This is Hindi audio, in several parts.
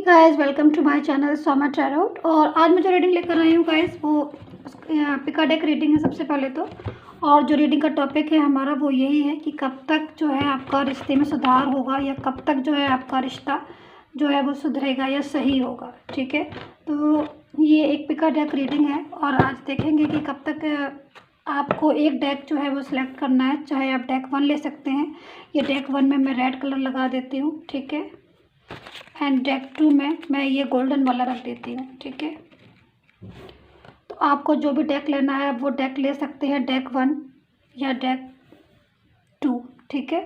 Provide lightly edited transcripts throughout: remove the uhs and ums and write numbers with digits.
Guys, welcome to my channel Soma tarot. और आज मैं जो रीडिंग लेकर आई हूँ गाइस, वो पिका डेक रीडिंग है सबसे पहले तो। और जो रीडिंग का टॉपिक है हमारा वो यही है कि कब तक जो है आपका रिश्ते में सुधार होगा, या कब तक जो है आपका रिश्ता जो है वो सुधरेगा या सही होगा। ठीक है, तो ये एक पिका डेक रीडिंग है और आज देखेंगे कि कब तक आपको एक डेक जो है वो सिलेक्ट करना है। चाहे आप डेक 1 ले सकते हैं। ये डेक 1 में मैं रेड कलर लगा देती हूँ, ठीक है। एंड डेक 2 में मैं ये गोल्डन वाला रख देती हूँ, ठीक है। तो आपको जो भी डेक लेना है वो डेक ले सकते हैं, डेक 1 या डेक 2, ठीक है।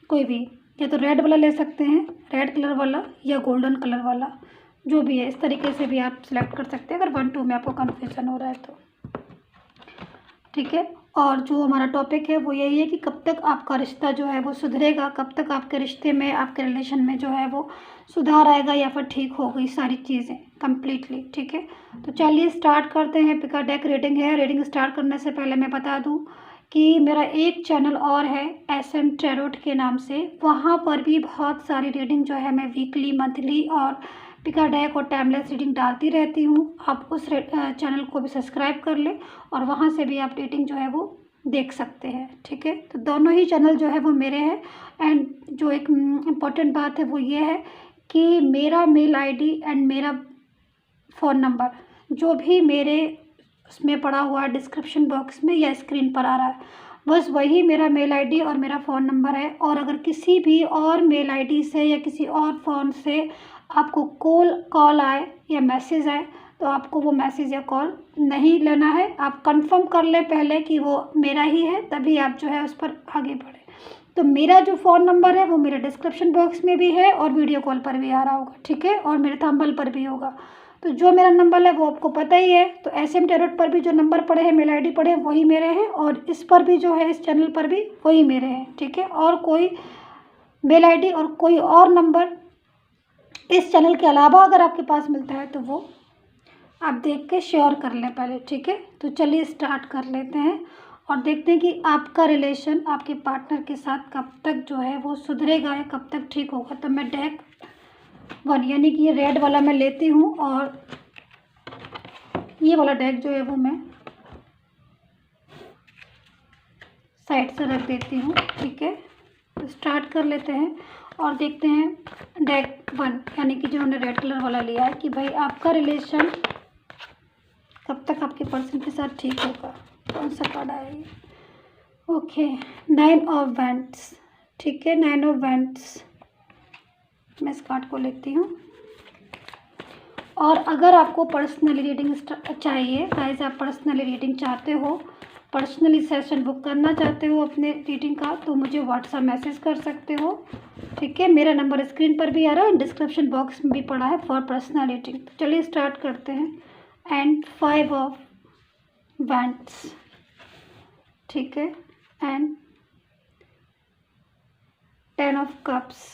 कोई भी, या तो रेड वाला ले सकते हैं, रेड कलर वाला, या गोल्डन कलर वाला, जो भी है। इस तरीके से भी आप सिलेक्ट कर सकते हैं अगर 1 2 में आपको कन्फ्यूज़न हो रहा है तो, ठीक है। और जो हमारा टॉपिक है वो यही है कि कब तक आपका रिश्ता जो है वो सुधरेगा, कब तक आपके रिश्ते में, आपके रिलेशन में जो है वो सुधार आएगा, या फिर ठीक हो गई सारी चीज़ें कम्प्लीटली, ठीक है। तो चलिए स्टार्ट करते हैं। पिका डेक रीडिंग है। रीडिंग स्टार्ट करने से पहले मैं बता दूं कि मेरा एक चैनल और है SM टैरोट के नाम से। वहाँ पर भी बहुत सारी रीडिंग जो है मैं वीकली, मंथली और पिका डेक और टाइमलेस रीडिंग डालती रहती हूँ। आप उस चैनल को भी सब्सक्राइब कर लें और वहाँ से भी आप रीडिंग जो है वो देख सकते हैं, ठीक है। तो दोनों ही चैनल जो है वो मेरे हैं। एंड जो एक इम्पॉर्टेंट बात है वो ये है कि मेरा मेल आईडी एंड मेरा फ़ोन नंबर जो भी मेरे उसमें पड़ा हुआ है डिस्क्रिप्शन बॉक्स में या स्क्रीन पर आ रहा है, बस वही मेरा मेल आईडी और मेरा फ़ोन नंबर है। और अगर किसी भी और मेल आईडी से या किसी और फ़ोन से आपको कॉल आए या मैसेज आए तो आपको वो मैसेज या कॉल नहीं लेना है। आप कंफर्म कर लें पहले कि वो मेरा ही है, तभी आप जो है उस पर आगे बढ़ें। तो मेरा जो फ़ोन नंबर है वो मेरे डिस्क्रिप्शन बॉक्स में भी है और वीडियो कॉल पर भी आ रहा होगा, ठीक है। और मेरे थंबनेल पर भी होगा। तो जो मेरा नंबर है वो आपको पता ही है। तो SM टैरोट पर भी जो नंबर पड़े हैं, मेल आईडी पड़े हैं, वही मेरे हैं। और इस पर भी जो है, इस चैनल पर भी वही मेरे हैं, ठीक है। और कोई मेल आईडी और कोई और नंबर इस चैनल के अलावा अगर आपके पास मिलता है तो वो आप देख के शेयर कर लें पहले, ठीक है। तो चलिए स्टार्ट कर लेते हैं और देखते हैं कि आपका रिलेशन आपके पार्टनर के साथ कब तक जो है वो सुधरेगा या कब तक ठीक होगा। तो मैं डेक 1 यानी कि ये रेड वाला मैं लेती हूँ और ये वाला डेक जो है वो मैं साइड से रख देती हूँ, ठीक है। तो स्टार्ट कर लेते हैं और देखते हैं डेक 1 यानी कि जो हमने रेड कलर वाला लिया है कि भाई आपका रिलेशन कब तक आपके पर्सन के साथ ठीक होगा। कौन सा कार्ड आएगा? ओके, 9 ऑफ वैंड्स, ठीक है। 9 ऑफ वैंड्स, मैं इस कार्ड को लेती हूँ। और अगर आपको पर्सनली रीडिंग चाहिए गाइस, आप पर्सनली रीडिंग चाहते हो, पर्सनली सेशन बुक करना चाहते हो अपने रीडिंग का, तो मुझे व्हाट्सएप मैसेज कर सकते हो, ठीक है। मेरा नंबर स्क्रीन पर भी आ रहा है, डिस्क्रिप्शन बॉक्स में भी पड़ा है फॉर पर्सनल रीडिंग। तो चलिए स्टार्ट करते हैं। एंड 5 ऑफ वैंड्स, ठीक है। And 10 of cups,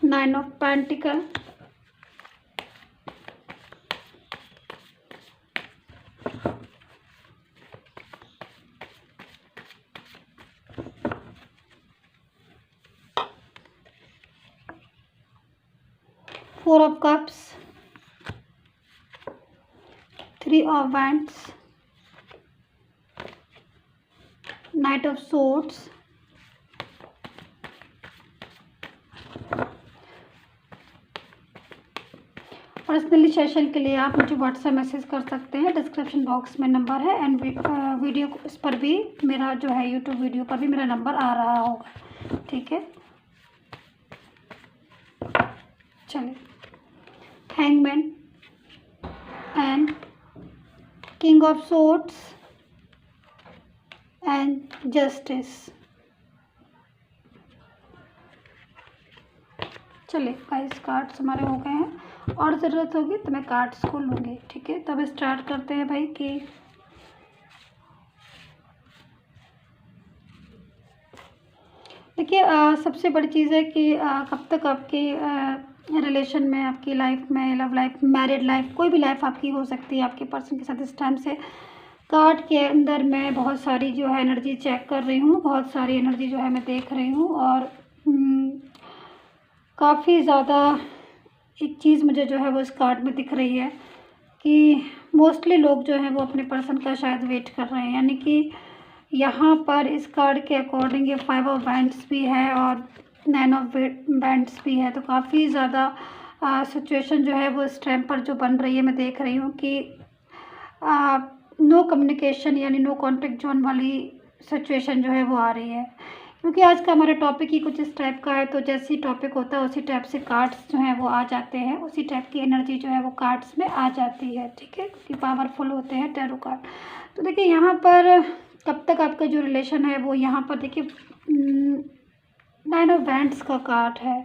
9 of pentacle, 4 of cups, 3 of wands, Knight of swords, personally session के लिए आप मुझे व्हाट्सएप मैसेज कर सकते हैं, डिस्क्रिप्शन बॉक्स में नंबर है। एंड वीडियो इस पर भी मेरा जो है यूट्यूब वीडियो पर भी मेरा नंबर आ रहा होगा, ठीक है। चलिए, hangman and king of swords and justice. चलिए गाइस, कार्ड्स हमारे हो गए हैं और ज़रूरत होगी तो मैं कार्ड्स को लूँगी, ठीक है। तब स्टार्ट करते हैं भाई कि देखिए, सबसे बड़ी चीज़ है कि कब तक आपके रिलेशन में, आपकी लाइफ में, लव लाइफ, मैरिड लाइफ, कोई भी लाइफ आपकी हो सकती है आपके पर्सन के साथ इस टाइम से कार्ड के अंदर मैं बहुत सारी जो है एनर्जी चेक कर रही हूँ, बहुत सारी एनर्जी जो है मैं देख रही हूँ। और काफ़ी ज़्यादा एक चीज़ मुझे जो है वो इस कार्ड में दिख रही है कि मोस्टली लोग जो हैं वो अपने पर्सन का शायद वेट कर रहे हैं। यानी कि यहाँ पर इस कार्ड के अकॉर्डिंग ये 5 ऑफ वैंड्स भी है और 9 ऑफ वैंड्स भी है। तो काफ़ी ज़्यादा सिचुएशन जो है वो इस टाइम पर जो बन रही है, मैं देख रही हूँ कि नो कम्युनिकेशन यानी नो कॉन्टेक्ट जोन वाली सिचुएशन जो है वो आ रही है। क्योंकि आज का हमारा टॉपिक ही कुछ इस टाइप का है, तो जैसी टॉपिक होता है उसी टाइप से कार्ड्स जो हैं वो आ जाते हैं, उसी टाइप की एनर्जी जो है वो कार्ड्स में आ जाती है। ठीक है, क्योंकि पावरफुल होते हैं टैरो कार्ड। तो देखिए यहाँ पर कब तक आपका जो रिलेशन है वो, यहाँ पर देखिए 9 ऑफ वैंड्स का कार्ड है।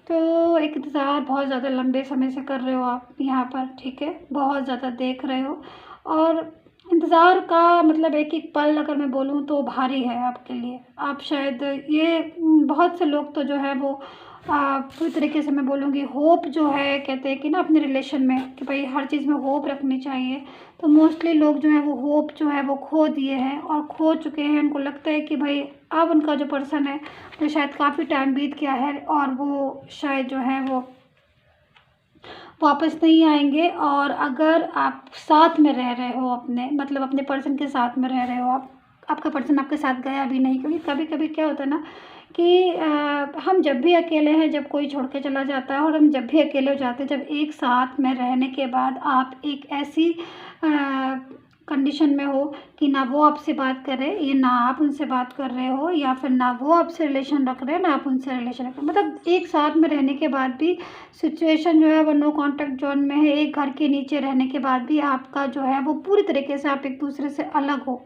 तो एक इंतज़ार बहुत ज़्यादा लंबे समय से कर रहे हो आप यहाँ पर। ठीक है, बहुत ज़्यादा देख रहे हो और इंतज़ार का मतलब एक एक पल अगर मैं बोलूँ तो भारी है आपके लिए। आप शायद ये बहुत से लोग तो जो है वो पूरी तरीके से मैं बोलूँगी होप जो है, कहते हैं कि ना अपने रिलेशन में कि भाई हर चीज़ में होप रखनी चाहिए। तो मोस्टली लोग जो है वो होप जो है वो खो दिए हैं और खो चुके हैं। उनको लगता है कि भाई अब उनका जो पर्सन है तो शायद काफ़ी टाइम बीत गया है और वो शायद जो है वो वापस नहीं आएंगे। और अगर आप साथ में रह रहे हो अपने मतलब अपने पर्सन के साथ में रह रहे हो, आपका पर्सन आपके साथ गया भी नहीं। क्योंकि कभी कभी क्या होता है ना कि हम जब भी अकेले हैं, जब कोई छोड़ के चला जाता है और हम जब भी अकेले हो जाते हैं, जब एक साथ में रहने के बाद आप एक ऐसी कंडीशन में हो कि ना वो आपसे बात कर रहे हैं, ये ना आप उनसे बात कर रहे हो, या फिर ना वो आपसे रिलेशन रख रहे हैं ना आप उनसे रिलेशन रख रहे हो। मतलब एक साथ में रहने के बाद भी सिचुएशन जो है वो नो कॉन्टैक्ट जोन में है। एक घर के नीचे रहने के बाद भी आपका जो है वो पूरी तरीके से आप एक दूसरे से अलग हो।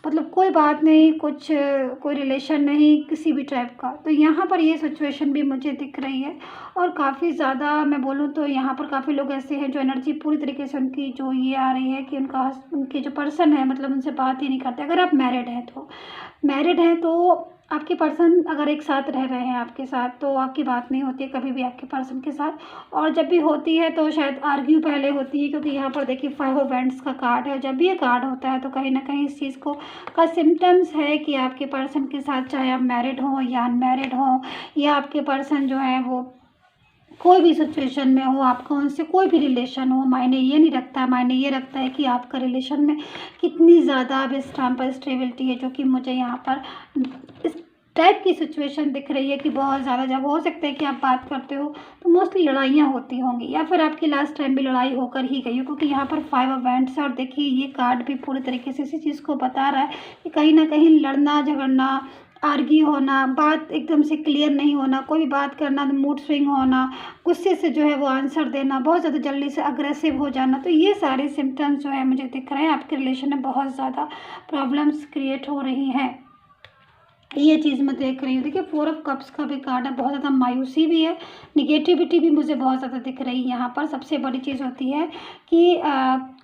मतलब कोई बात नहीं, कुछ कोई रिलेशन नहीं किसी भी टाइप का। तो यहाँ पर ये सिचुएशन भी मुझे दिख रही है। और काफ़ी ज़्यादा मैं बोलूँ तो यहाँ पर काफ़ी लोग ऐसे हैं जो एनर्जी पूरी तरीके से उनकी जो ये आ रही है कि उनके जो पर्सन है मतलब उनसे बात ही नहीं करते। अगर आप मैरिड हैं तो आपके पर्सन अगर एक साथ रह रहे हैं आपके साथ तो आपकी बात नहीं होती है कभी भी आपके पर्सन के साथ। और जब भी होती है तो शायद आर्ग्यू पहले होती है। क्योंकि यहाँ पर देखिए 5 ऑफ वैंड्स का कार्ड है। जब भी ये कार्ड होता है तो कहीं ना कहीं इस चीज़ का सिम्टम्स है कि आपके पर्सन के साथ चाहे आप मैरिड हो या अनमैरिड हो, या आपके पर्सन जो है वो कोई भी सिचुएशन में हो, आपका उनसे कोई भी रिलेशन हो, मायने ये नहीं रखता। मायने ये रखता है कि आपका रिलेशन में कितनी ज़्यादा अब इस टाइम पर स्टेबिलिटी है। जो कि मुझे यहाँ पर इस टाइप की सिचुएशन दिख रही है कि बहुत ज़्यादा जब हो सकता है कि आप बात करते हो तो मोस्टली लड़ाइयाँ होती होंगी, या फिर आपकी लास्ट टाइम भी लड़ाई होकर ही गई हो। क्योंकि यहाँ पर 5 ऑफ वैंड्स है और देखिए ये कार्ड भी पूरी तरीके से इसी चीज़ को बता रहा है कि कहीं ना कहीं लड़ना झगड़ना, आर्ग्यू होना, बात एकदम से क्लियर नहीं होना, कोई भी बात करना मूड स्विंग होना, गुस्से से जो है वो आंसर देना, बहुत ज़्यादा जल्दी से अग्रेसिव हो जाना। तो ये सारे सिम्टम्स जो है मुझे दिख रहे हैं आपके रिलेशन में बहुत ज़्यादा प्रॉब्लम्स क्रिएट हो रही हैं। ये चीज़ मैं देख रही हूँ। देखिए 4 ऑफ कप्स का भी कार्ड है। बहुत ज़्यादा मायूसी भी है, निगेटिविटी भी मुझे बहुत ज़्यादा दिख रही है। यहाँ पर सबसे बड़ी चीज़ होती है कि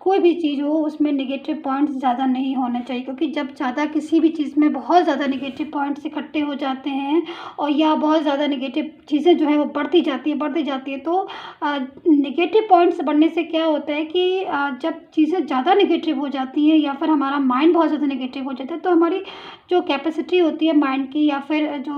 कोई भी चीज़ हो उसमें नेगेटिव पॉइंट्स ज़्यादा नहीं होने चाहिए। क्योंकि जब ज़्यादा किसी भी चीज़ में बहुत ज़्यादा नेगेटिव पॉइंट्स इकट्ठे हो जाते हैं और या बहुत ज़्यादा नेगेटिव चीज़ें जो है वो बढ़ती जाती है तो नेगेटिव पॉइंट्स बढ़ने से क्या होता है कि जब चीज़ें ज़्यादा नेगेटिव हो जाती हैं या फिर हमारा माइंड बहुत ज़्यादा नेगेटिव हो जाता है तो हमारी जो कैपेसिटी होती है माइंड की या फिर जो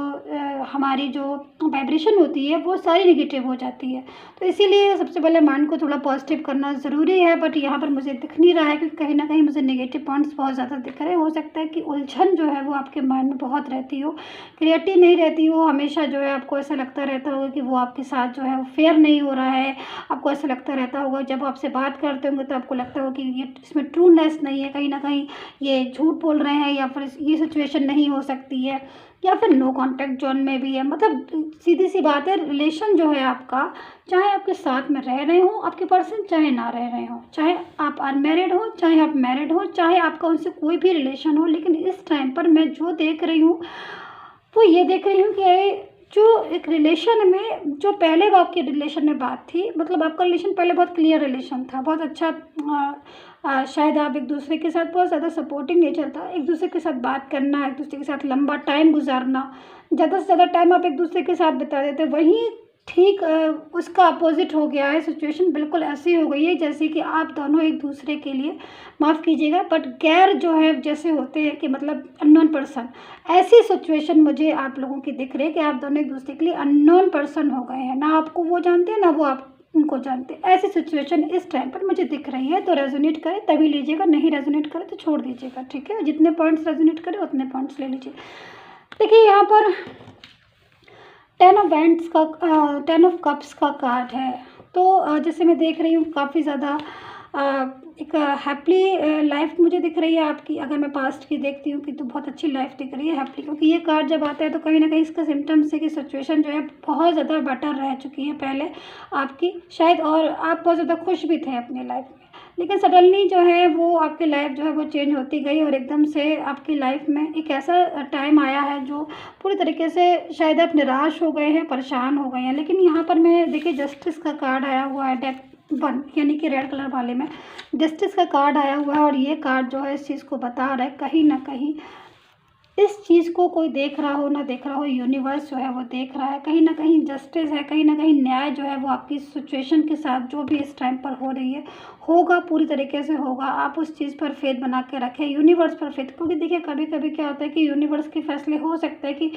हमारी जो वाइब्रेशन होती है वो सारी नेगेटिव हो जाती है। तो इसीलिए सबसे पहले माइंड को थोड़ा पॉजिटिव करना ज़रूरी है। बट यहाँ पर मुझे दिख नहीं रहा है क्योंकि कहीं ना कहीं मुझे नेगेटिव पॉइंट्स बहुत ज़्यादा दिख रहे हैं। हो सकता है कि उलझन जो है वो आपके माइंड में बहुत रहती हो, क्लियरिटी नहीं रहती हो। हमेशा जो है आपको ऐसा लगता रहता होगा कि वो आपके साथ जो है वो फेयर नहीं हो रहा है। आपको ऐसा लगता रहता होगा जब आपसे बात करते होंगे तो आपको लगता होगा कि ये इसमें ट्रूनेस नहीं है, कहीं ना कहीं ये झूठ बोल रहे हैं या फिर ये सिचुएशन नहीं हो सकती है, या फिर नो कॉन्टैक्ट जोन में भी है। मतलब सीधी सी बात है, रिलेशन जो है आपका, चाहे आपके साथ में रह रहे हो आपके पर्सन, चाहे ना रह रहे हो, चाहे आप अनमैरिड हो चाहे आप मैरिड हो, चाहे आपका उनसे कोई भी रिलेशन हो, लेकिन इस टाइम पर मैं जो देख रही हूँ वो ये देख रही हूँ कि जो एक रिलेशन में जो पहले आपके रिलेशन में बात थी, मतलब आपका रिलेशन पहले बहुत क्लियर रिलेशन था, बहुत अच्छा। शायद आप एक दूसरे के साथ बहुत ज़्यादा सपोर्टिंग नेचर था, एक दूसरे के साथ बात करना, एक दूसरे के साथ लंबा टाइम गुजारना, ज़्यादा से ज़्यादा टाइम आप एक दूसरे के साथ बिता देते। वहीं ठीक उसका अपोजिट हो गया है। सिचुएशन बिल्कुल ऐसी हो गई है जैसे कि आप दोनों एक दूसरे के लिए, माफ़ कीजिएगा बट गैर जो है जैसे होते हैं कि मतलब अननोन पर्सन, ऐसी सिचुएशन मुझे आप लोगों की दिख रही है कि आप दोनों एक दूसरे के लिए अननोन पर्सन हो गए हैं। ना आपको वो जानते हैं ना वो आप उनको जानते हैं। ऐसी सिचुएशन इस टाइम पर मुझे दिख रही है। तो रेजोनेट करे तभी लीजिएगा, नहीं रेजोनेट करे तो छोड़ दीजिएगा, ठीक है। जितने पॉइंट्स रेजोनेट करे उतने पॉइंट्स ले लीजिए। देखिए यहाँ पर 10 ऑफ कप्स का कार्ड है। तो जैसे मैं देख रही हूँ काफ़ी ज़्यादा एक हैप्पी लाइफ मुझे दिख रही है आपकी। अगर मैं पास्ट की देखती हूँ कि तो बहुत अच्छी लाइफ दिख रही है हैप्पी, क्योंकि ये कार्ड जब आता है तो कहीं ना कहीं इसका सिम्टम्स है कि सिचुएशन जो है बहुत ज़्यादा बेटर रह चुकी है पहले आपकी शायद, और आप बहुत ज़्यादा खुश भी थे अपनी लाइफ में। लेकिन सडनली जो है वो आपकी लाइफ जो है वो चेंज होती गई और एकदम से आपकी लाइफ में एक ऐसा टाइम आया है जो पूरी तरीके से शायद आप निराश हो गए हैं, परेशान हो गए हैं। लेकिन यहाँ पर मैं देखिए जस्टिस का कार्ड आया हुआ है, डेक 1 यानी कि रेड कलर वाले में जस्टिस का कार्ड आया हुआ है। और ये कार्ड जो है इस चीज़ को बता रहा है कहीं ना कहीं इस चीज़ को कोई देख रहा हो ना देख रहा हो, यूनिवर्स जो है वो देख रहा है। कहीं ना कहीं जस्टिस है, कहीं ना कहीं न्याय जो है वो आपकी सिचुएशन के साथ जो भी इस टाइम पर हो रही है होगा, पूरी तरीके से होगा। आप उस चीज़ पर फेथ बना के रखें, यूनिवर्स पर फेथ। क्योंकि देखिए कभी कभी क्या होता है कि यूनिवर्स के फैसले हो सकते हैं कि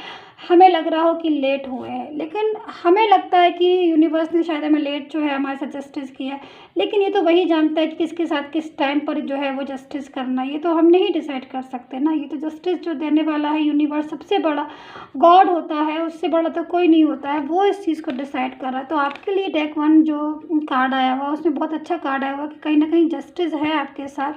हमें लग रहा हो कि लेट हुए हैं, लेकिन हमें लगता है कि यूनिवर्स ने शायद हमें लेट जो है हमारे साथ जस्टिस किया है। लेकिन ये तो वही जानता है कि किसके साथ किस टाइम पर जो है वो जस्टिस करना, ये तो हम नहीं डिसाइड कर सकते ना। ये तो जस्टिस जो देने वाला है यूनिवर्स, सबसे बड़ा गॉड होता है, उससे बड़ा तो कोई नहीं होता है, वो इस चीज़ को डिसाइड कर रहा है। तो आपके लिए डेक 1 जो कार्ड आया हुआ उसमें बहुत अच्छा कार्ड आया हुआ कि कहीं ना कहीं जस्टिस है आपके साथ,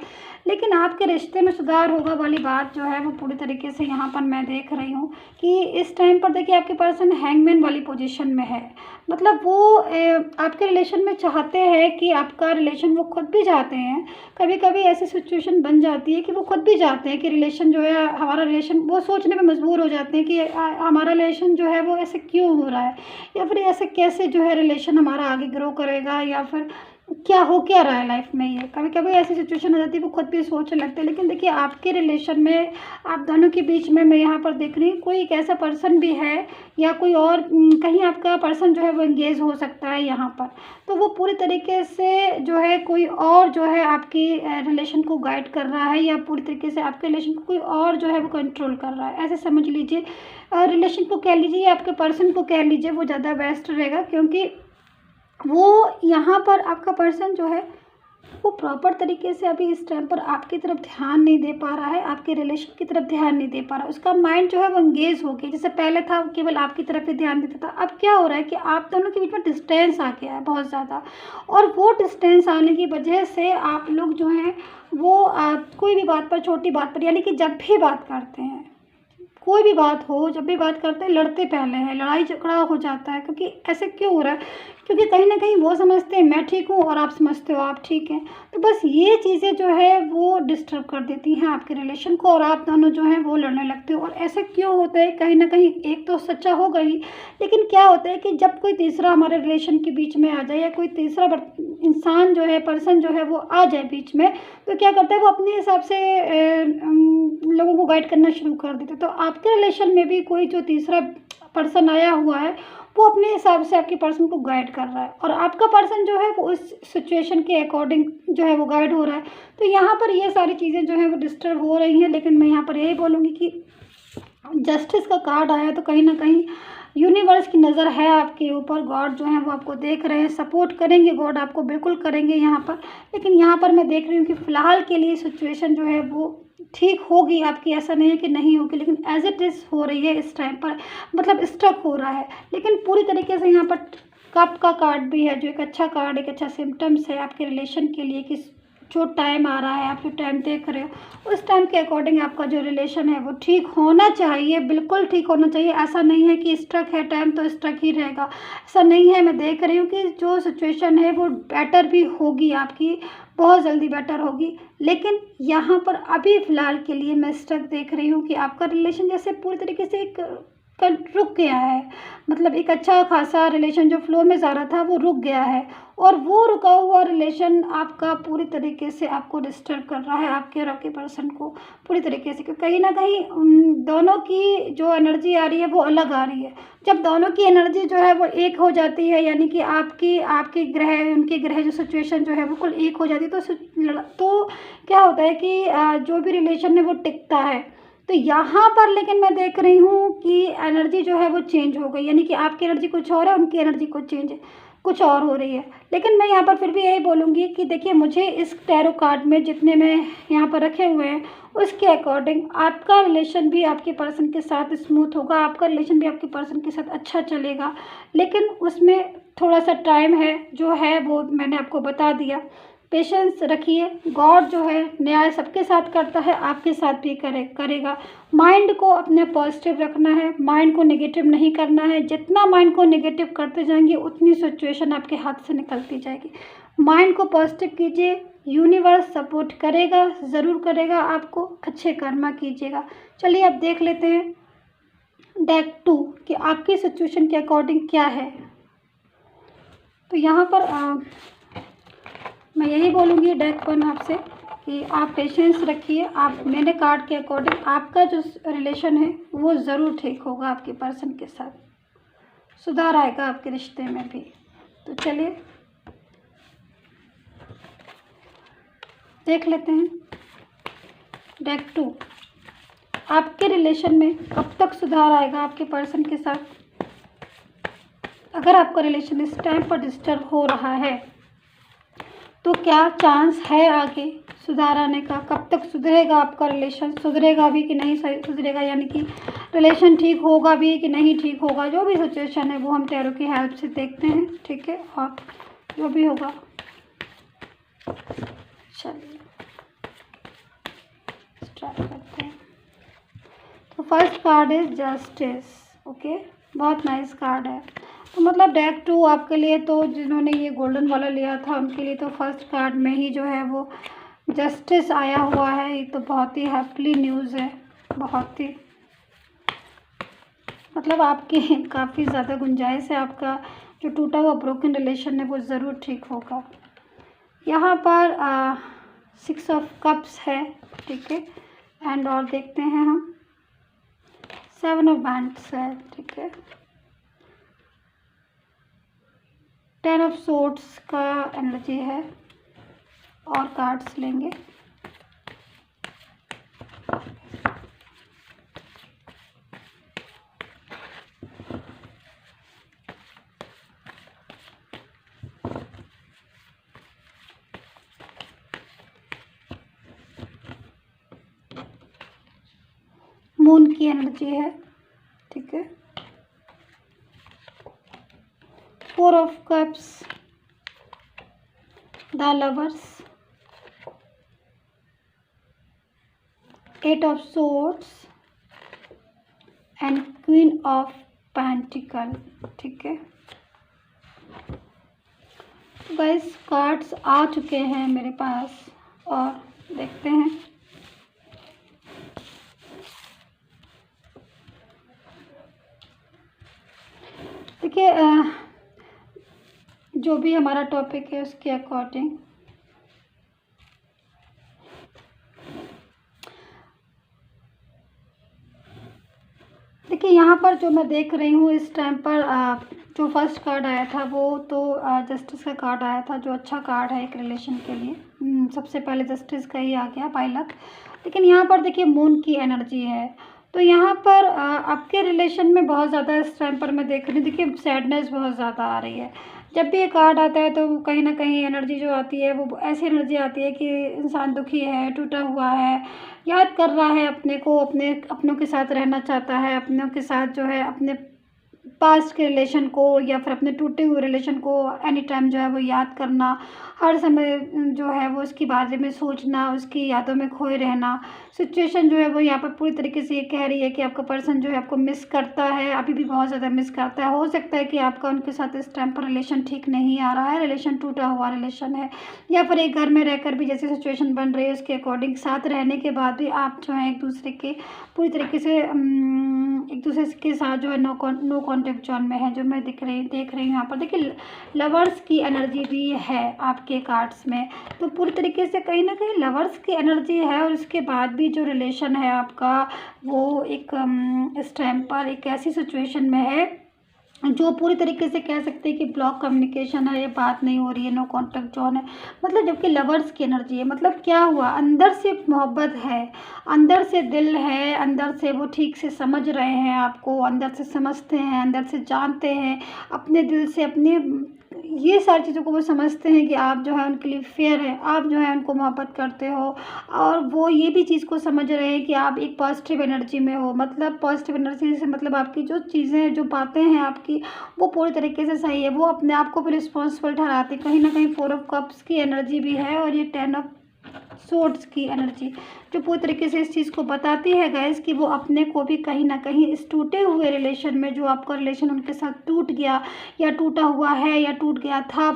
लेकिन आपके रिश्ते में सुधार होगा वाली बात जो है वो पूरी तरीके से यहाँ पर मैं देख रही हूँ कि इस टाइम पर देखिए आपके पर्सन हैंगमैन वाली पोजीशन में है। मतलब वो आपके रिलेशन में चाहते हैं कि आपका रिलेशन, वो खुद भी चाहते हैं। कभी कभी ऐसी सिचुएशन बन जाती है कि वो खुद भी चाहते हैं कि रिलेशन जो है हमारा रिलेशन, वो सोचने में मजबूर हो जाते हैं कि हमारा रिलेशन जो है वो ऐसे क्यों हो रहा है, या फिर ऐसे कैसे जो है रिलेशन हमारा आगे ग्रो करेगा, या फिर क्या रहा है लाइफ में। ये कभी कभी ऐसी सिचुएशन हो जाती है वो खुद भी सोचने लगते हैं। लेकिन देखिए आपके रिलेशन में, आप दोनों के बीच में मैं यहाँ पर देख रही हूँ कोई एक ऐसा पर्सन भी है, या कोई और कहीं आपका पर्सन जो है वो एंगेज हो सकता है यहाँ पर। तो वो पूरी तरीके से जो है कोई और जो है आपकी रिलेशन को गाइड कर रहा है, या पूरी तरीके से आपके रिलेशन को कोई और जो है वो कंट्रोल कर रहा है, ऐसे समझ लीजिए। रिलेशन को कह लीजिए या आपके पर्सन को कह लीजिए, वो ज़्यादा बेस्ट रहेगा। क्योंकि वो यहाँ पर आपका पर्सन जो है वो प्रॉपर तरीके से अभी इस टाइम पर आपकी तरफ ध्यान नहीं दे पा रहा है, आपके रिलेशन की तरफ ध्यान नहीं दे पा रहा। उसका माइंड जो है वो एंगेज हो गया। जैसे पहले था वो केवल आपकी तरफ ही ध्यान देता था, अब क्या हो रहा है कि आप दोनों के बीच में डिस्टेंस आ गया है बहुत ज़्यादा। और वो डिस्टेंस आने की वजह से आप लोग जो हैं वो कोई भी बात पर, छोटी बात पर, यानी कि जब भी बात करते हैं, कोई भी बात हो, जब भी बात करते हैं लड़ते पहले हैं, लड़ाई झगड़ा हो जाता है। क्योंकि ऐसे क्यों हो रहा है? क्योंकि कहीं ना कहीं वो समझते हैं मैं ठीक हूँ और आप समझते हो आप ठीक हैं। तो बस ये चीज़ें जो है वो डिस्टर्ब कर देती हैं आपके रिलेशन को, और आप दोनों जो हैं वो लड़ने लगते हो। और ऐसा क्यों होता है? कहीं ना कहीं एक तो सच्चा होगा ही, लेकिन क्या होता है कि जब कोई तीसरा हमारे रिलेशन के बीच में आ जाए, या कोई तीसरा इंसान जो है, पर्सन जो है वो आ जाए बीच में, तो क्या करता है वो अपने हिसाब से लोगों को गाइड करना शुरू कर देते। तो आपके रिलेशन में भी कोई जो तीसरा पर्सन आया हुआ है वो अपने हिसाब से आपके पर्सन को गाइड कर रहा है, और आपका पर्सन जो है वो उस सिचुएशन के अकॉर्डिंग जो है वो गाइड हो रहा है। तो यहाँ पर ये सारी चीज़ें जो है वो डिस्टर्ब हो रही हैं। लेकिन मैं यहाँ पर यही बोलूँगी कि जस्टिस का कार्ड आया तो कहीं ना कहीं यूनिवर्स की नज़र है आपके ऊपर, गॉड जो है वो आपको देख रहे हैं, सपोर्ट करेंगे, गॉड आपको बिल्कुल करेंगे यहाँ पर। लेकिन यहाँ पर मैं देख रही हूँ कि फ़िलहाल के लिए सिचुएशन जो है वो ठीक होगी आपकी, ऐसा नहीं है कि नहीं होगी, लेकिन एज इट इज़ हो रही है इस टाइम पर, मतलब स्ट्रक हो रहा है। लेकिन पूरी तरीके से यहाँ पर कप का कार्ड भी है जो एक अच्छा कार्ड, एक अच्छा सिम्टम्स है आपके रिलेशन के लिए कि जो टाइम आ रहा है, आप जो टाइम देख रहे हो उस टाइम के अकॉर्डिंग आपका जो रिलेशन है वो ठीक होना चाहिए, बिल्कुल ठीक होना चाहिए। ऐसा नहीं है कि स्ट्रक है टाइम तो स्ट्रक ही रहेगा, ऐसा नहीं है। मैं देख रही हूँ कि जो सिचुएशन है वो बेटर भी होगी आपकी, बहुत जल्दी बेटर होगी। लेकिन यहाँ पर अभी फ़िलहाल के लिए मैं स्ट्रक देख रही हूँ कि आपका रिलेशन जैसे पूरी तरीके से एक रुक गया है। मतलब एक अच्छा खासा रिलेशन जो फ्लो में जा रहा था वो रुक गया है, और वो रुका हुआ रिलेशन आपका पूरी तरीके से आपको डिस्टर्ब कर रहा है, आपके और आपके पर्सन को पूरी तरीके से, क्योंकि कहीं ना कहीं दोनों की जो एनर्जी आ रही है वो अलग आ रही है। जब दोनों की एनर्जी जो है वो एक हो जाती है, यानी कि आपकी आपके ग्रह उनके ग्रह जो सिचुएशन जो है बिल्कुल एक हो जाती है, तो क्या होता है कि जो भी रिलेशन है वो टिकता है। तो यहाँ पर लेकिन मैं देख रही हूँ कि एनर्जी जो है वो चेंज हो गई, यानी कि आपकी एनर्जी कुछ और है, उनकी एनर्जी कुछ और हो रही है। लेकिन मैं यहाँ पर फिर भी यही बोलूँगी कि देखिए, मुझे इस टैरो कार्ड में जितने मैं यहाँ पर रखे हुए हैं उसके अकॉर्डिंग आपका रिलेशन भी आपके पर्सन के साथ स्मूथ होगा, आपका रिलेशन भी आपके पर्सन के साथ अच्छा चलेगा। लेकिन उसमें थोड़ा सा टाइम है, जो है वो मैंने आपको बता दिया। पेशेंस रखिए, गॉड जो है न्याय सबके साथ करता है, आपके साथ भी करेगा। माइंड को अपने पॉजिटिव रखना है, माइंड को नेगेटिव नहीं करना है। जितना माइंड को नेगेटिव करते जाएंगे उतनी सिचुएशन आपके हाथ से निकलती जाएगी। माइंड को पॉजिटिव कीजिए, यूनिवर्स सपोर्ट करेगा, ज़रूर करेगा आपको। अच्छे कर्मा कीजिएगा। चलिए अब देख लेते हैं डेक 2 कि आपकी सिचुएशन के अकॉर्डिंग क्या है। तो यहाँ पर मैं यही बोलूँगी डेक 1 आपसे कि आप पेशेंस रखिए। आप मेरे कार्ड के अकॉर्डिंग आपका जो रिलेशन है वो ज़रूर ठीक होगा, आपके पर्सन के साथ सुधार आएगा आपके रिश्ते में भी। तो चलिए देख लेते हैं डेक 2 आपके रिलेशन में कब तक सुधार आएगा आपके पर्सन के साथ। अगर आपका रिलेशन इस टाइम पर डिस्टर्ब हो रहा है तो क्या चांस है आगे सुधार आने का, कब तक सुधरेगा आपका रिलेशन, सुधरेगा भी कि नहीं सुधरेगा, यानी कि रिलेशन ठीक होगा भी कि नहीं ठीक होगा। जो भी सिचुएशन है वो हम टैरो की हेल्प से देखते हैं, ठीक है, और जो भी होगा। चलिए स्टार्ट करते हैं। तो first card is justice. Okay, बहुत नाइस कार्ड है। तो मतलब डेक 2 आपके लिए, तो जिन्होंने ये गोल्डन वाला लिया था उनके लिए तो फर्स्ट कार्ड में ही जो है वो जस्टिस आया हुआ है। ये तो बहुत ही हैप्पी न्यूज़ है, बहुत ही मतलब आपकी काफ़ी ज़्यादा गुंजाइश है, आपका जो टूटा हुआ ब्रोकन रिलेशन है वो ज़रूर ठीक होगा। यहाँ पर 6 ऑफ कप्स है, ठीक है, एंड और देखते हैं हम 7 ऑफ बैंड्स है, ठीक है, 10 ऑफ सोर्ड्स का एनर्जी है, और कार्ड्स लेंगे। मून की एनर्जी है, ठीक है, 4 of cups, the lovers, 8 of swords and queen of pentacle, ठीक है। गाइस कार्ड्स आ चुके हैं मेरे पास और देखते हैं। देखिए जो भी हमारा टॉपिक है उसके अकॉर्डिंग देखिए, यहाँ पर जो मैं देख रही हूँ इस टाइम पर जो फर्स्ट कार्ड आया था वो तो जस्टिस का कार्ड आया था, जो अच्छा कार्ड है एक रिलेशन के लिए। सबसे पहले जस्टिस का ही आ गया बाय लक। लेकिन यहाँ पर देखिए मून की एनर्जी है, तो यहाँ पर आपके रिलेशन में बहुत ज़्यादा इस टाइम पर मैं देख रही हूँ, देखिए सैडनेस बहुत ज़्यादा आ रही है। जब भी ये कार्ड आता है तो कहीं ना कहीं एनर्जी जो आती है वो ऐसी एनर्जी आती है कि इंसान दुखी है, टूटा हुआ है, याद कर रहा है अपने को, अपनों के साथ रहना चाहता है, अपनों के साथ जो है अपने पास्ट के रिलेशन को या फिर अपने टूटे हुए रिलेशन को एनी टाइम जो है वो याद करना, हर समय जो है वो उसके बारे में सोचना, उसकी यादों में खोए रहना। सिचुएशन जो है वो यहाँ पर पूरी तरीके से ये कह रही है कि आपका पर्सन जो है आपको मिस करता है, अभी भी बहुत ज़्यादा मिस करता है। हो सकता है कि आपका उनके साथ इस टाइम पर रिलेशन ठीक नहीं आ रहा है, रिलेशन टूटा हुआ रिलेशन है, या फिर एक घर में रहकर भी जैसी सिचुएशन बन रही है उसके अकॉर्डिंग साथ रहने के बाद भी आप जो है एक दूसरे के पूरी तरीके से एक दूसरे के साथ जो है नो कॉन्टेक्ट जोन में है, जो मैं देख रही हूँ यहाँ पर। देखिए लवर्स की एनर्जी भी है आपके कार्ड्स में, तो पूरी तरीके से कहीं ना कहीं लवर्स की एनर्जी है। और इसके बाद भी जो रिलेशन है आपका वो एक इस टाइम पर एक ऐसी सिचुएशन में है जो पूरी तरीके से कह सकते हैं कि ब्लॉक कम्युनिकेशन है, ये बात नहीं हो रही है, नो कॉन्टेक्ट जोन है। मतलब जबकि लवर्स की एनर्जी है, मतलब क्या हुआ, अंदर से मोहब्बत है, अंदर से दिल है, अंदर से वो ठीक से समझ रहे हैं आपको, अंदर से समझते हैं, अंदर से जानते हैं, अपने दिल से अपने ये सारी चीज़ों को वो समझते हैं कि आप जो है उनके लिए फेयर है, आप जो है उनको मोहब्बत करते हो। और वो ये भी चीज़ को समझ रहे हैं कि आप एक पॉजिटिव एनर्जी में हो। मतलब पॉजिटिव एनर्जी से मतलब आपकी जो चीज़ें, जो बातें हैं आपकी, वो पूरी तरीके से सही है। वो अपने आप को भी रिस्पॉन्सिबल ठहराते हैं। कहीं ना कहीं 4 ऑफ कप्स की एनर्जी भी है और ये 10 ऑफ सोर्ड्स की एनर्जी, जो पूरी तरीके से इस चीज़ को बताती है गाइस कि वो अपने को भी कहीं ना कहीं इस टूटे हुए रिलेशन में, जो आपका रिलेशन उनके साथ टूट गया या टूटा हुआ है या टूट गया था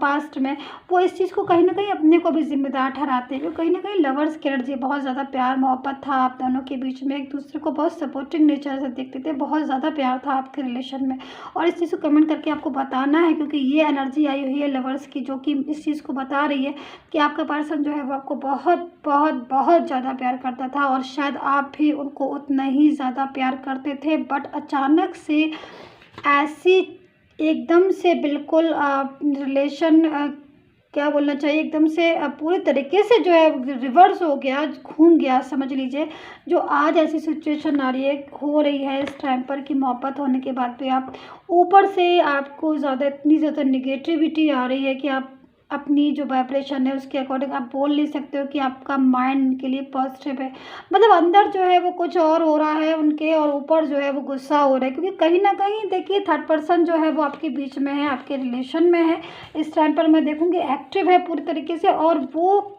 पास्ट में, वो इस चीज़ को कहीं ना कहीं अपने को भी जिम्मेदार ठहराते हैं। क्योंकि कहीं ना कहीं लवर्स की एनर्जी, बहुत ज़्यादा प्यार मोहब्बत था आप दोनों के बीच में, एक दूसरे को बहुत सपोर्टिंग नेचर से देखते थे, बहुत ज़्यादा प्यार था आपके रिलेशन में। और इस चीज़ को कमेंट करके आपको बताना है, क्योंकि ये एनर्जी आई हुई है लवर्स की, जो कि इस चीज़ को बता रही है कि आपका पर्सन जो है वो आपको बहुत बहुत बहुत ज़्यादा प्यार करता था और शायद आप भी उनको उतना ही ज़्यादा प्यार करते थे। बट अचानक से ऐसी एकदम से बिल्कुल रिलेशन क्या बोलना चाहिए, एकदम से पूरी तरीके से जो है रिवर्स हो गया, घूम गया समझ लीजिए। जो आज ऐसी सिचुएशन आ रही है, हो रही है इस टाइम पर कि मोहब्बत होने के बाद भी आप ऊपर से आपको ज़्यादा इतनी ज़्यादा निगेटिविटी आ रही है कि आप अपनी जो वाइब्रेशन है उसके अकॉर्डिंग आप बोल नहीं सकते हो कि आपका माइंड के लिए पॉजिटिव है। मतलब अंदर जो है वो कुछ और हो रहा है उनके, और ऊपर जो है वो गुस्सा हो रहा है। क्योंकि कहीं ना कहीं देखिए थर्ड पर्सन जो है वो आपके बीच में है, आपके रिलेशन में है। इस टाइम पर मैं देखूँगी एक्टिव है पूरी तरीके से, और वो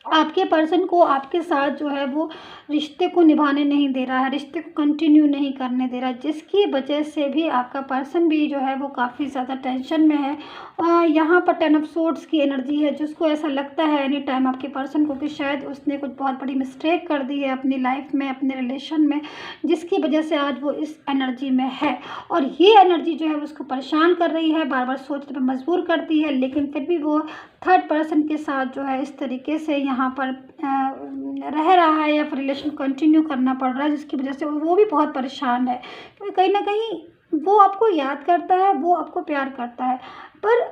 आपके पर्सन को आपके साथ जो है वो रिश्ते को निभाने नहीं दे रहा है, रिश्ते को कंटिन्यू नहीं करने दे रहा है, जिसकी वजह से भी आपका पर्सन भी जो है वो काफ़ी ज़्यादा टेंशन में है। यहाँ पर 10 ऑफ सोर्ड्स की एनर्जी है, जिसको ऐसा लगता है एनी टाइम आपके पर्सन को कि शायद उसने कुछ बहुत बड़ी मिस्टेक कर दी है अपनी लाइफ में, अपने रिलेशन में, जिसकी वजह से आज वो इस एनर्जी में है। और ये एनर्जी जो है उसको परेशान कर रही है, बार बार सोचने पर मजबूर करती है, लेकिन फिर भी वो थर्ड पर्सन के साथ जो है इस तरीके से यहाँ पर रह रहा है या फिर रिलेशन कंटिन्यू करना पड़ रहा है, जिसकी वजह से वो भी बहुत परेशान है। क्योंकि कहीं ना कहीं वो आपको याद करता है, वो आपको प्यार करता है, पर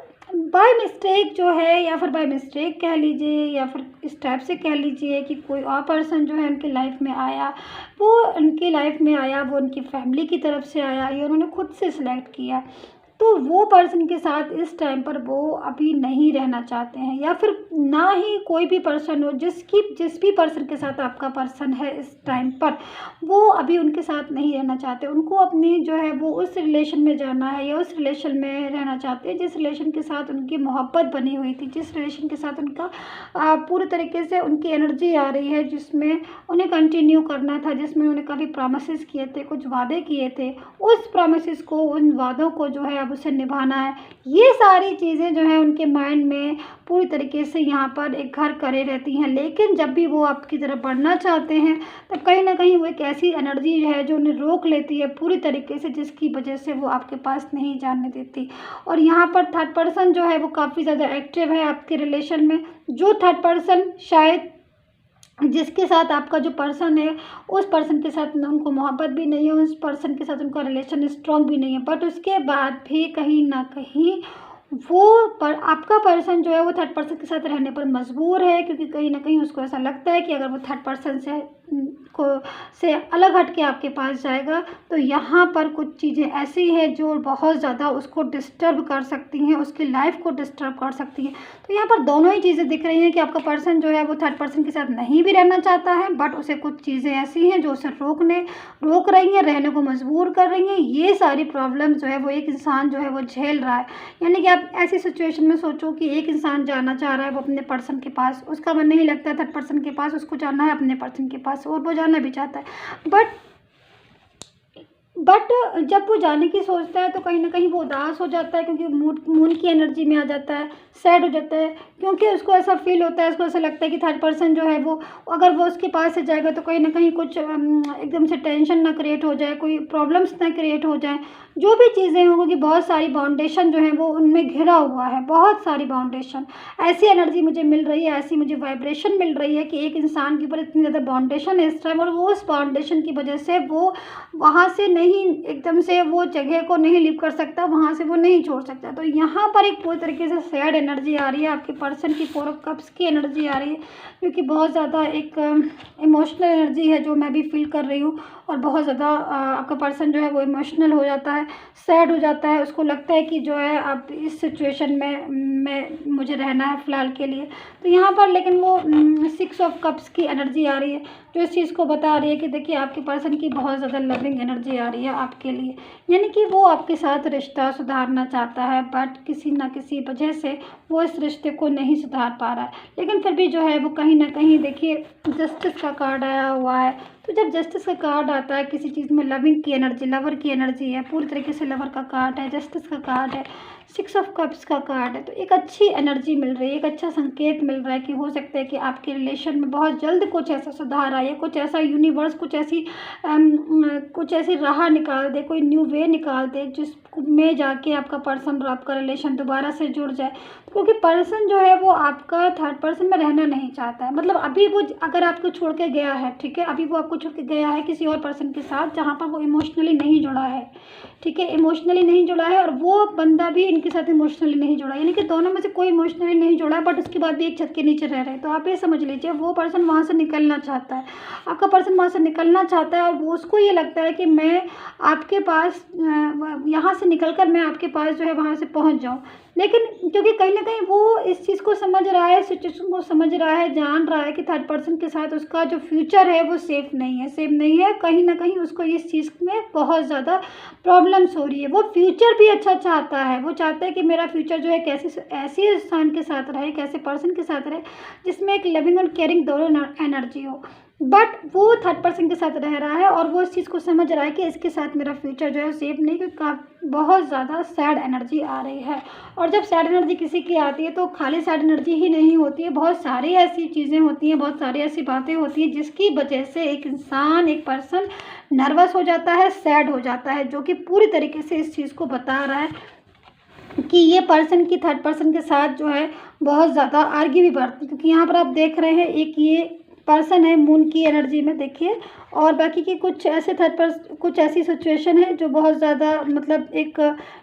बाय मिस्टेक जो है, या फिर बाय मिस्टेक कह लीजिए, या फिर इस टाइप से कह लीजिए कि कोई और पर्सन जो है उनकी लाइफ में आया, वो उनकी लाइफ में आया, वो उनकी फैमिली की तरफ से आया या उन्होंने खुद से सिलेक्ट किया। तो वो पर्सन के साथ इस टाइम पर वो अभी नहीं रहना चाहते हैं, या फिर ना ही कोई भी पर्सन हो, जिस भी पर्सन के साथ आपका पर्सन है इस टाइम पर, वो अभी उनके साथ नहीं रहना चाहते। उनको अपनी जो है वो उस रिलेशन में जाना है या उस रिलेशन में रहना चाहते हैं जिस रिलेशन के साथ उनकी मोहब्बत बनी हुई थी, जिस रिलेशन के साथ उनका पूरे तरीके से उनकी एनर्जी आ रही है, जिसमें उन्हें कंटिन्यू करना था, जिसमें उन्हें कभी प्रॉमिसेस किए थे, कुछ वादे किए थे, उस प्रॉमिसेस को, उन वादों को जो है अब उसे निभाना है। ये सारी चीज़ें जो है उनके माइंड में पूरी तरीके से यहाँ पर एक घर करे रहती हैं। लेकिन जब भी वो आपकी तरफ बढ़ना चाहते हैं, तब कहीं ना कहीं वो एक ऐसी एनर्जी है जो उन्हें रोक लेती है पूरी तरीके से, जिसकी वजह से वो आपके पास नहीं जाने देती। और यहाँ पर थर्ड पर्सन जो है वो काफ़ी ज़्यादा एक्टिव है आपके रिलेशन में। जो थर्ड पर्सन शायद जिसके साथ आपका जो पर्सन है, उस पर्सन के साथ उनको मोहब्बत भी नहीं है, उस पर्सन के साथ उनका रिलेशन स्ट्रॉन्ग भी नहीं है, बट उसके बाद भी कहीं ना कहीं आपका पर्सन जो है वो थर्ड पर्सन के साथ रहने पर मजबूर है। क्योंकि कहीं ना कहीं उसको ऐसा लगता है कि अगर वो थर्ड पर्सन से अलग हट के आपके पास जाएगा, तो यहाँ पर कुछ चीज़ें ऐसी हैं जो बहुत ज़्यादा उसको डिस्टर्ब कर सकती हैं, उसकी लाइफ को डिस्टर्ब कर सकती हैं। तो यहाँ पर दोनों ही चीज़ें दिख रही हैं कि आपका पर्सन जो है वो थर्ड पर्सन के साथ नहीं भी रहना चाहता है, बट उसे कुछ चीज़ें ऐसी हैं जो उसे रोक रही हैं, रहने को मजबूर कर रही हैं। ये सारी प्रॉब्लम जो है वो एक इंसान जो है वो झेल रहा है। यानी कि आप ऐसी सिचुएशन में सोचो कि एक इंसान जाना चाह रहा है वो अपने पर्सन के पास, उसका मन नहीं लगता है थर्ड पर्सन के पास, उसको जाना है अपने पर्सन के पास, और वो जाना भी चाहता है, बट बट जब वो जाने की सोचता है तो कहीं ना कहीं वो उदास हो जाता है, क्योंकि मून की एनर्जी में आ जाता है, सैड हो जाता है, क्योंकि उसको ऐसा फील होता है, उसको ऐसा लगता है कि थर्ड पर्सन जो है वो अगर वो उसके पास से जाएगा तो कहीं ना कहीं कुछ एकदम से टेंशन ना क्रिएट हो जाए, कोई प्रॉब्लम्स ना क्रिएट हो जाए, जो भी चीज़ें होंगी कि बहुत सारी बाउंडेशन जो है वो उनमें घिरा हुआ है, बहुत सारी बाउंडेशन। ऐसी एनर्जी मुझे मिल रही है, ऐसी मुझे वाइब्रेशन मिल रही है कि एक इंसान के ऊपर इतनी ज़्यादा बाउंडेशन है इस टाइम, और वो उस बाउंडेशन की वजह से वो वहाँ से नहीं, एकदम से वो जगह को नहीं लीव कर सकता, वहाँ से वो नहीं छोड़ सकता। तो यहाँ पर एक पूरी तरीके से सैड एनर्जी आ रही है, आपके पर्सन की 4 ऑफ कप्स की एनर्जी आ रही है, क्योंकि बहुत ज़्यादा एक इमोशनल एनर्जी है जो मैं भी फील कर रही हूँ। और बहुत ज़्यादा आपका पर्सन जो है वो इमोशनल हो जाता है, सैड हो जाता है, उसको लगता है कि जो है अब इस सिचुएशन में मुझे रहना है फ़िलहाल के लिए। तो यहाँ पर लेकिन वो 6 ऑफ कप्स की एनर्जी आ रही है जो इस चीज़ को बता रही है कि देखिए आपके पर्सन की बहुत ज़्यादा लविंग एनर्जी आ रही है आपके लिए, यानी कि वो आपके साथ रिश्ता सुधारना चाहता है, बट किसी ना किसी वजह से वो इस रिश्ते को नहीं सुधार पा रहा है। लेकिन फिर भी जो है वो कहीं ना कहीं देखिए जस्टिस का कार्ड आया हुआ है, तो जब जस्टिस का कार्ड आता है किसी चीज़ में, लविंग की एनर्जी, लवर की एनर्जी है, पूरी तरीके से लवर का कार्ड है, जस्टिस का कार्ड है, 6 ऑफ कप्स का कार्ड है, तो एक अच्छी एनर्जी मिल रही है, एक अच्छा संकेत मिल रहा है कि हो सकता है कि आपके रिलेशन में बहुत जल्द कुछ ऐसा सुधार आए, कुछ ऐसा यूनिवर्स कुछ ऐसी राह निकाल दे, कोई न्यू वे निकाल दे जिसमें जाके आपका पर्सन और आपका रिलेशन दोबारा से जुड़ जाए। क्योंकि पर्सन जो है वो आपका थर्ड पर्सन में रहना नहीं चाहता है, मतलब अभी वो अगर आपको छोड़ के गया है, ठीक है, अभी वो आपको छोड़ के गया है किसी और पर्सन के साथ जहाँ पर वो इमोशनली नहीं जुड़ा है, ठीक है, इमोशनली नहीं जुड़ा है, और वो बंदा भी इनके साथ इमोशनली नहीं जुड़ा, यानी कि दोनों में से कोई इमोशनली नहीं जुड़ा है, बट उसके बाद भी एक छत के नीचे रह रहे हैं। तो आप ये समझ लीजिए वो पर्सन वहाँ से निकलना चाहता है, आपका पर्सन वहाँ से निकलना चाहता है, और वो उसको ये लगता है कि मैं आपके पास यहाँ से निकल कर मैं आपके पास जो है वहाँ से पहुँच जाऊँ। लेकिन क्योंकि कहीं ना कहीं वो इस चीज़ को समझ रहा है, सिचुएशन को समझ रहा है, जान रहा है कि थर्ड पर्सन के साथ उसका जो फ्यूचर है वो सेफ नहीं है, कहीं ना कहीं उसको इस चीज़ में बहुत ज़्यादा प्रॉब्लम्स हो रही है। वो फ्यूचर भी अच्छा चाहता है, वो चाहता है कि मेरा फ्यूचर जो है कैसे ऐसे इंसान के साथ रहे, कैसे पर्सन के साथ रहे जिसमें एक लविंग और केयरिंग दोनों एनर्जी हो, बट वो थर्ड पर्सन के साथ रह रहा है और वो इस चीज़ को समझ रहा है कि इसके साथ मेरा फ्यूचर जो है सेफ नहीं, क्योंकि बहुत ज़्यादा सैड एनर्जी आ रही है। और जब सैड एनर्जी किसी की आती है तो खाली सैड एनर्जी ही नहीं होती है, बहुत सारी ऐसी चीज़ें होती हैं, बहुत सारी ऐसी बातें होती हैं जिसकी वजह से एक इंसान, एक पर्सन नर्वस हो जाता है, सैड हो जाता है, जो कि पूरी तरीके से इस चीज़ को बता रहा है कि ये पर्सन की थर्ड पर्सन के साथ जो है बहुत ज़्यादा आर्गी भी बढ़ती है। क्योंकि यहाँ पर आप देख रहे हैं एक ये पर्सन है मून की एनर्जी में, देखिए, और बाकी के कुछ ऐसे कुछ ऐसी सिचुएशन है जो बहुत ज़्यादा मतलब एक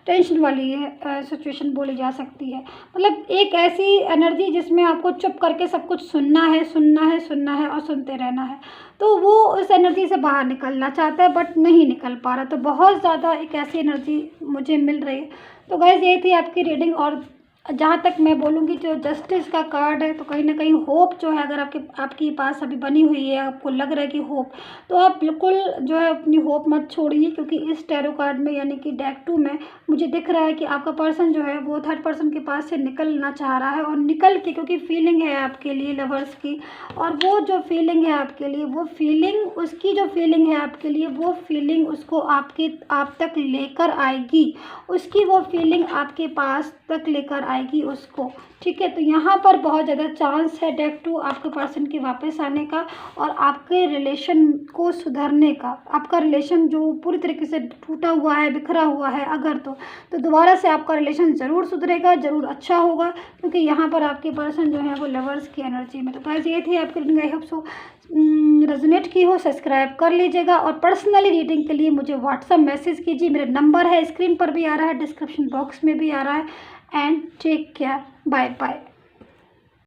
टेंशन वाली है, सिचुएशन बोली जा सकती है। मतलब एक ऐसी एनर्जी जिसमें आपको चुप करके सब कुछ सुनना है और सुनते रहना है। तो वो उस एनर्जी से बाहर निकलना चाहता है बट नहीं निकल पा रहा, तो बहुत ज़्यादा एक ऐसी एनर्जी मुझे मिल रही है। तो गाइस ये थी आपकी रीडिंग, और जहाँ तक मैं बोलूँगी जो जस्टिस का कार्ड है, तो कहीं ना कहीं होप जो है, अगर आपके पास अभी बनी हुई है, आपको लग रहा है कि होप, तो आप बिल्कुल जो है अपनी होप मत छोड़िए, क्योंकि इस टैरो कार्ड में यानी कि डेक 2 में मुझे दिख रहा है कि आपका पर्सन जो है वो थर्ड पर्सन के पास से निकलना चाह रहा है, और निकल के, क्योंकि फीलिंग है आपके लिए लवर्स की, और वो जो फीलिंग है आपके लिए, वो फीलिंग उसकी जो फीलिंग है आपके लिए, वो फीलिंग उसको आप तक लेकर आएगी, उसकी वो फीलिंग आपके पास तक लेकर आएगी उसको, ठीक है। तो यहाँ पर बहुत ज़्यादा चांस है डेक 2 आपके पर्सन के वापस आने का और आपके रिलेशन को सुधरने का। आपका रिलेशन जो पूरी तरीके से टूटा हुआ है, बिखरा हुआ है अगर तो दोबारा से आपका रिलेशन ज़रूर सुधरेगा, ज़रूर अच्छा होगा, क्योंकि यहाँ पर आपके पर्सन जो है वो लवर्स की एनर्जी में। तो गाइस ये थी आपकी reading, I hope so resonate की हो, सब्सक्राइब कर लीजिएगा, और पर्सनली रीडिंग के लिए मुझे व्हाट्सअप मैसेज कीजिए, मेरा नंबर है स्क्रीन पर भी आ रहा है, डिस्क्रिप्शन बॉक्स में भी आ रहा है। And take care, bye bye.